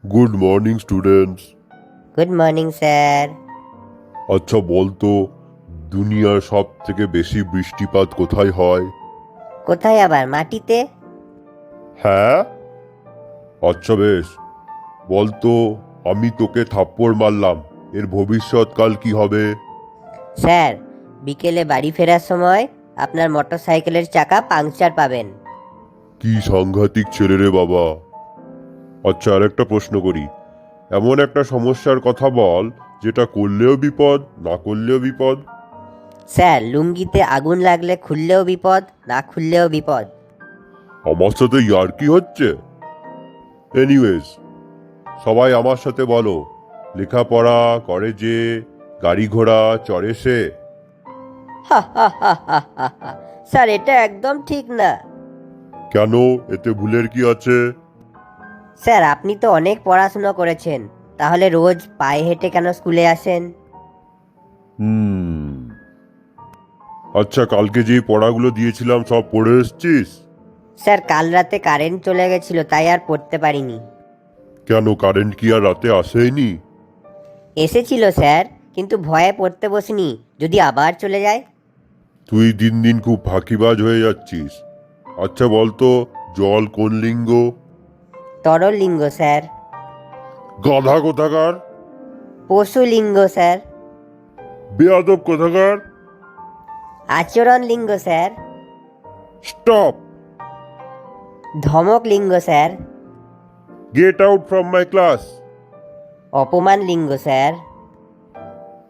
Good morning students. Good morning sir. আচ্ছা বলতো, দুনিয়ার সব থেকে বেশি বৃষ্টিপাত কোথায় হয়? কোথায় আবার, মাটিতে? হ্যাঁ, আচ্ছা বেশ, বলতো আমি তোকে থাপ্পড় মারলাম, এর ভবিষ্যৎকাল কি হবে? স্যার, বিকেলে বাড়ি ফেরার সময় আপনার মোটরসাইকেলের চাকা পাংচার পাবেন। কি সাংঘাতিক ছেলে রে বাবা। আচ্ছা আরেকটা প্রশ্ন করি, এমন একটা সমস্যার কথা বল যেটা করলেও বিপদ, না করলেও বিপদ। স্যার, লুঙ্গিতে আগুন লাগলে খুললেও বিপদ, না খুললেও বিপদ। আমার সাথে ইয়ার্কি হচ্ছে? এনিওয়েজ, সবাই আমার সাথে বলো, লেখাপড়া করে যে, গাড়ি ঘোড়া চড়ে সে। হা হা হা হা হা হা। স্যার, এটা একদম ঠিক না। কেন, এতে ভুলের কি আছে? স্যার, আপনি তো অনেক পড়াশোনা করেছেন, তাহলে রোজ পায়ে হেঁটে কেন স্কুলে আসেন? হুম, আচ্ছা কালকে যে পড়াগুলো দিয়েছিলাম সব পড়ে এসছিস? স্যার, কাল রাতে কারেন্ট চলে গেছিল, তাই আর পড়তে পারিনি। কেন, কারেন্ট কি আর রাতে আসেনি? এসেছিল স্যার, কিন্তু ভয়ে পড়তে বসিনি, যদি আবার চলে যায়। তুই দিন দিন খুব ফাঁকিবাজ হয়ে যাচ্ছিস। আচ্ছা বলতো, জল কোন লিঙ্গ? তরল লিঙ্গ স্যার। গাধা কোথাকার! পশু লিঙ্গ স্যার। বেয়াদব কোথাকার! আচরণ লিঙ্গ স্যার। স্টপ! ধমক লিঙ্গ sir. Get out from my class! অপমান লিঙ্গ স্যার।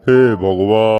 হে ভগবান!